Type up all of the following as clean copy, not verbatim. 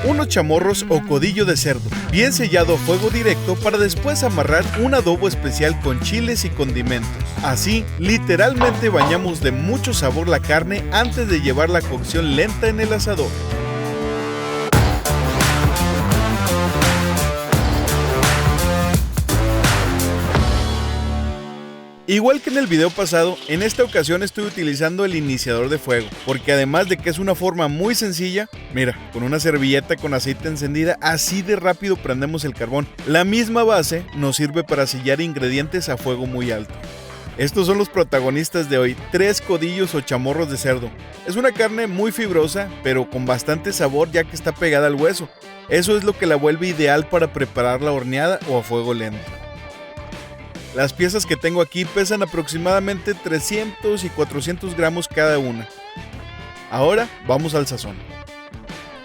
unos chamorros o codillo de cerdo, bien sellado a fuego directo para después amarrar un adobo especial con chiles y condimentos. Así, literalmente bañamos de mucho sabor la carne antes de llevar la cocción lenta en el asador. Igual que en el video pasado, en esta ocasión estoy utilizando el iniciador de fuego, porque además de que es una forma muy sencilla, mira, con una servilleta con aceite encendida, así de rápido prendemos el carbón. La misma base nos sirve para sellar ingredientes a fuego muy alto. Estos son los protagonistas de hoy, 3 codillos o chamorros de cerdo. Es una carne muy fibrosa, pero con bastante sabor ya que está pegada al hueso. Eso es lo que la vuelve ideal para prepararla horneada o a fuego lento. Las piezas que tengo aquí pesan aproximadamente 300 y 400 gramos cada una. Ahora vamos al sazón.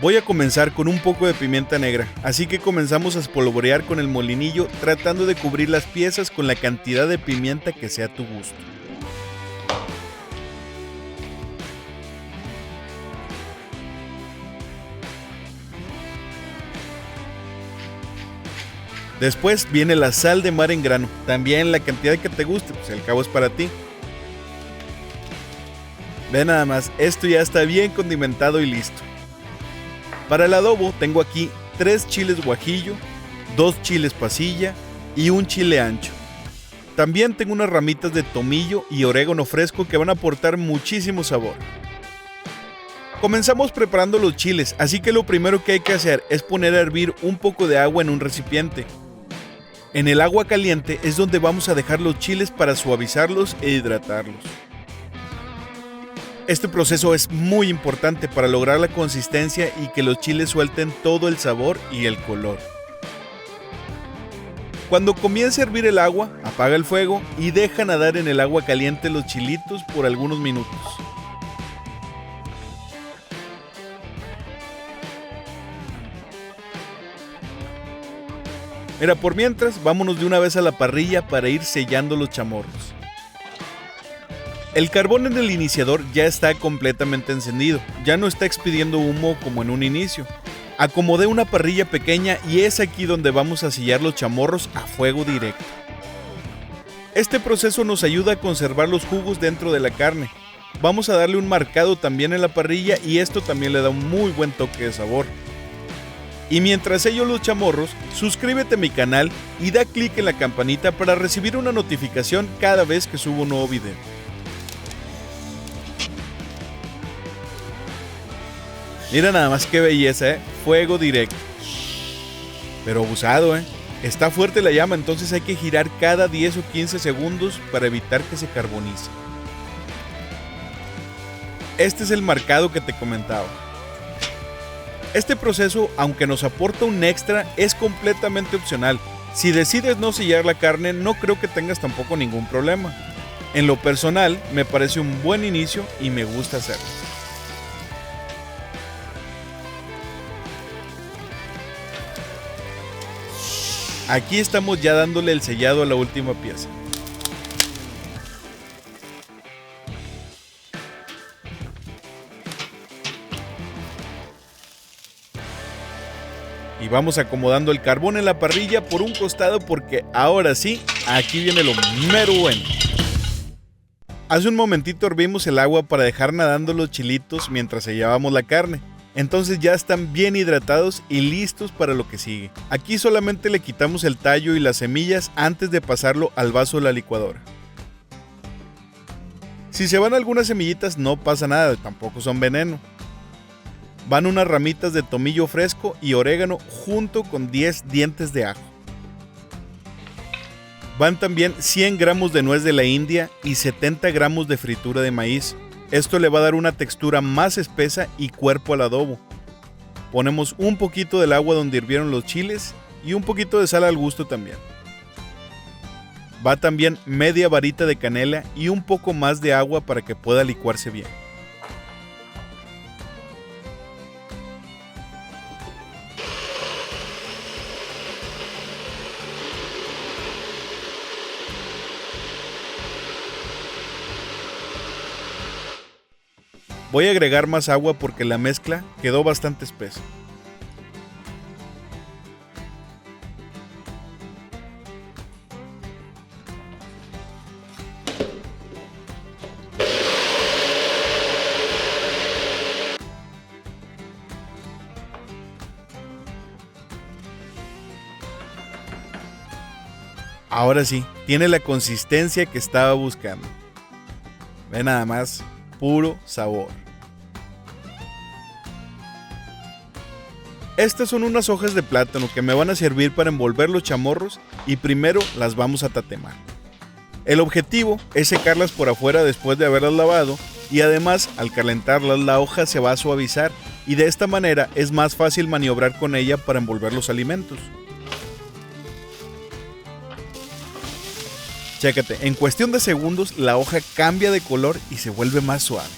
Voy a comenzar con un poco de pimienta negra, así que comenzamos a espolvorear con el molinillo tratando de cubrir las piezas con la cantidad de pimienta que sea a tu gusto. Después viene la sal de mar en grano, también la cantidad que te guste, pues al cabo es para ti. Ve nada más, esto ya está bien condimentado y listo. Para el adobo tengo aquí 3 chiles guajillo, 2 chiles pasilla y un chile ancho. También tengo unas ramitas de tomillo y orégano fresco que van a aportar muchísimo sabor. Comenzamos preparando los chiles, así que lo primero que hay que hacer es poner a hervir un poco de agua en un recipiente. En el agua caliente es donde vamos a dejar los chiles para suavizarlos e hidratarlos. Este proceso es muy importante para lograr la consistencia y que los chiles suelten todo el sabor y el color. Cuando comience a hervir el agua, apaga el fuego y deja nadar en el agua caliente los chilitos por algunos minutos. Mira, por mientras, vámonos de una vez a la parrilla para ir sellando los chamorros. El carbón en el iniciador ya está completamente encendido, ya no está expidiendo humo como en un inicio. Acomodé una parrilla pequeña y es aquí donde vamos a sellar los chamorros a fuego directo. Este proceso nos ayuda a conservar los jugos dentro de la carne. Vamos a darle un marcado también en la parrilla y esto también le da un muy buen toque de sabor. Y mientras sello los chamorros, suscríbete a mi canal y da clic en la campanita para recibir una notificación cada vez que subo un nuevo video. Mira nada más qué belleza, fuego directo. Pero abusado, Está fuerte la llama, entonces hay que girar cada 10 o 15 segundos para evitar que se carbonice. Este es el marcado que te comentaba. Este proceso, aunque nos aporta un extra, es completamente opcional. Si decides no sellar la carne, no creo que tengas tampoco ningún problema. En lo personal, me parece un buen inicio y me gusta hacerlo. Aquí estamos ya dándole el sellado a la última pieza. Y vamos acomodando el carbón en la parrilla por un costado porque ahora sí, aquí viene lo mero bueno. Hace un momentito hervimos el agua para dejar nadando los chilitos mientras sellábamos la carne. Entonces ya están bien hidratados y listos para lo que sigue. Aquí solamente le quitamos el tallo y las semillas antes de pasarlo al vaso de la licuadora. Si se van algunas semillitas no pasa nada, tampoco son veneno. Van unas ramitas de tomillo fresco y orégano junto con 10 dientes de ajo. Van también 100 gramos de nuez de la India y 70 gramos de fritura de maíz. Esto le va a dar una textura más espesa y cuerpo al adobo. Ponemos un poquito del agua donde hirvieron los chiles y un poquito de sal al gusto también. Va también media varita de canela y un poco más de agua para que pueda licuarse bien. Voy a agregar más agua porque la mezcla quedó bastante espesa. Ahora sí, tiene la consistencia que estaba buscando. Ve nada más, puro sabor. Estas son unas hojas de plátano que me van a servir para envolver los chamorros y primero las vamos a tatemar. El objetivo es secarlas por afuera después de haberlas lavado y además al calentarlas la hoja se va a suavizar y de esta manera es más fácil maniobrar con ella para envolver los alimentos. Chécate, en cuestión de segundos la hoja cambia de color y se vuelve más suave.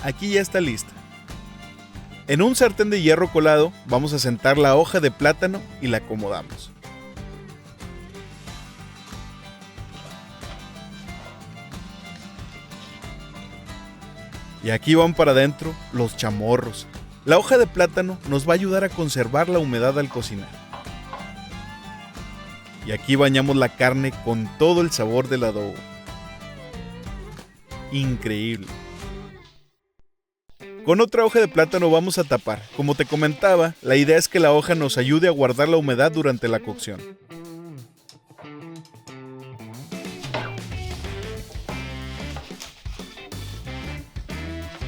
Aquí ya está lista. En un sartén de hierro colado vamos a sentar la hoja de plátano y la acomodamos. Y aquí van para adentro los chamorros. La hoja de plátano nos va a ayudar a conservar la humedad al cocinar. Y aquí bañamos la carne con todo el sabor del adobo. Increíble. Con otra hoja de plátano vamos a tapar. Como te comentaba, la idea es que la hoja nos ayude a guardar la humedad durante la cocción.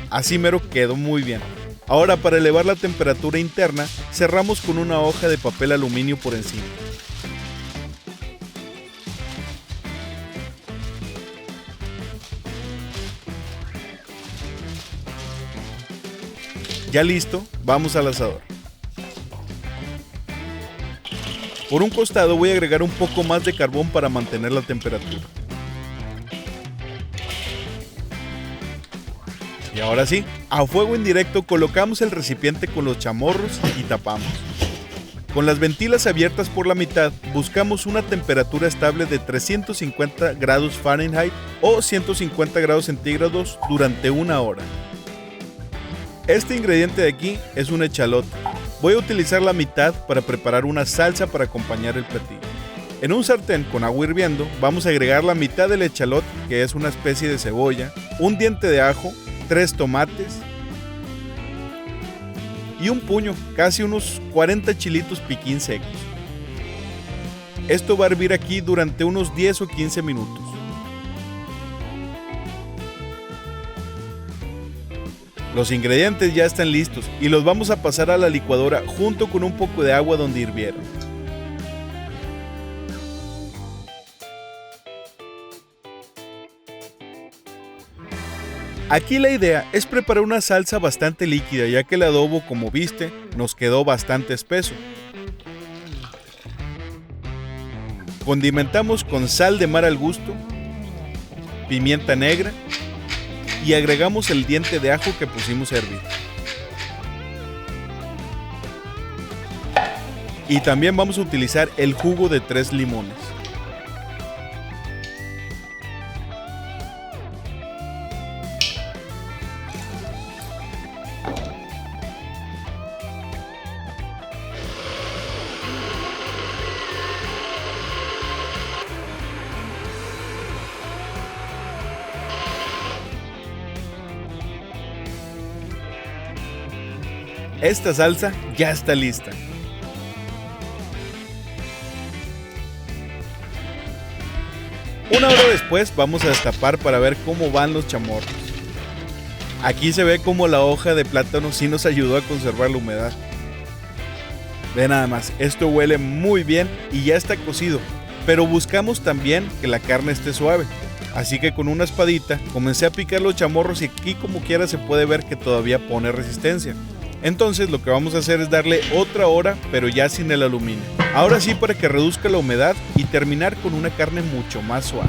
Así mero quedó muy bien. Ahora para elevar la temperatura interna, cerramos con una hoja de papel aluminio por encima. Ya listo, vamos al asador. Por un costado voy a agregar un poco más de carbón para mantener la temperatura. Y ahora sí, a fuego indirecto colocamos el recipiente con los chamorros y tapamos. Con las ventilas abiertas por la mitad, buscamos una temperatura estable de 350 grados Fahrenheit o 150 grados centígrados durante 1 hora. Este ingrediente de aquí es un echalote. Voy a utilizar la mitad para preparar una salsa para acompañar el platillo. En un sartén con agua hirviendo vamos a agregar la mitad del echalote, que es una especie de cebolla, un diente de ajo, 3 tomates y un puño, casi unos 40 chilitos piquín secos. Esto va a hervir aquí durante unos 10 o 15 minutos. Los ingredientes ya están listos y los vamos a pasar a la licuadora junto con un poco de agua donde hirvieron. Aquí la idea es preparar una salsa bastante líquida, ya que el adobo, como viste, nos quedó bastante espeso. Condimentamos con sal de mar al gusto, pimienta negra y agregamos el diente de ajo que pusimos a hervir. Y también vamos a utilizar el jugo de 3 limones. Esta salsa ya está lista. Una hora después vamos a destapar para ver cómo van los chamorros. Aquí se ve cómo la hoja de plátano sí nos ayudó a conservar la humedad. Ve nada más, esto huele muy bien y ya está cocido, pero buscamos también que la carne esté suave. Así que con una espadita comencé a picar los chamorros y aquí como quiera se puede ver que todavía pone resistencia. Entonces lo que vamos a hacer es darle otra hora, pero ya sin el aluminio. Ahora sí, para que reduzca la humedad y terminar con una carne mucho más suave.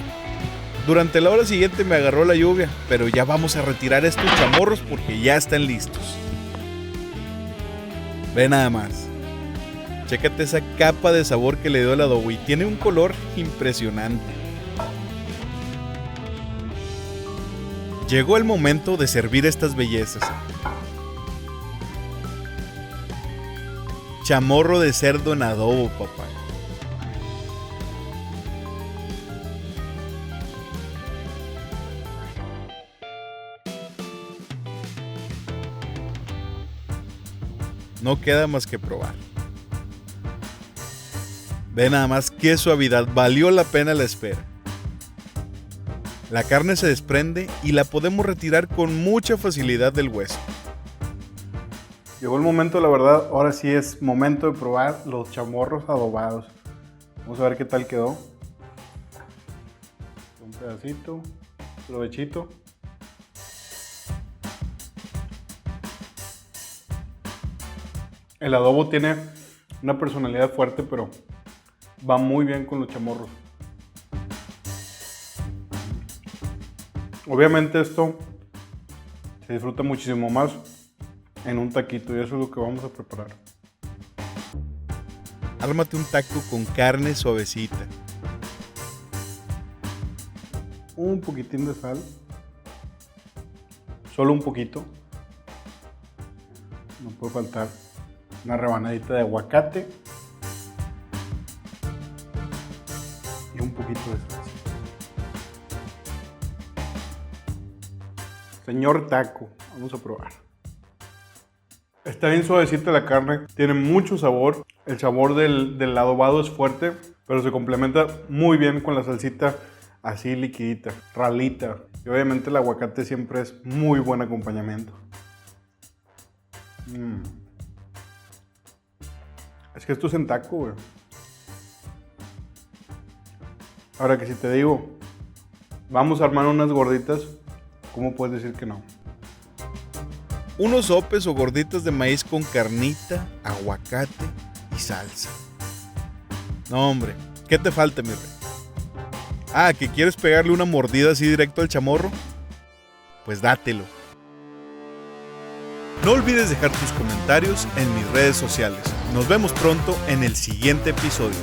Durante la hora siguiente me agarró la lluvia, pero ya vamos a retirar estos chamorros porque ya están listos. Ve nada más. Chécate esa capa de sabor que le dio el adobo y tiene un color impresionante. Llegó el momento de servir estas bellezas. Chamorro de cerdo en adobo, papá. No queda más que probar. Ve nada más qué suavidad, valió la pena la espera. La carne se desprende y la podemos retirar con mucha facilidad del hueso. Llegó el momento, la verdad, ahora sí es momento de probar los chamorros adobados. Vamos a ver qué tal quedó. Un pedacito, provechito. El adobo tiene una personalidad fuerte, pero va muy bien con los chamorros. Obviamente esto se disfruta muchísimo más en un taquito y eso es lo que vamos a preparar. Ármate un taco con carne suavecita. Un poquitín de sal. Solo un poquito. No puede faltar una rebanadita de aguacate. Y un poquito de salsa. Señor taco, vamos a probar. Está bien suavecita la carne, tiene mucho sabor. El sabor del adobado es fuerte, pero se complementa muy bien con la salsita así liquidita, ralita. Y obviamente el aguacate siempre es muy buen acompañamiento. Es que esto es en taco, güey. Ahora que si te digo, vamos a armar unas gorditas, ¿cómo puedes decir que no? Unos sopes o gorditas de maíz con carnita, aguacate y salsa. No, hombre, ¿qué te falta, mi rey? ¿Que quieres pegarle una mordida así directo al chamorro? Pues dátelo. No olvides dejar tus comentarios en mis redes sociales. Nos vemos pronto en el siguiente episodio.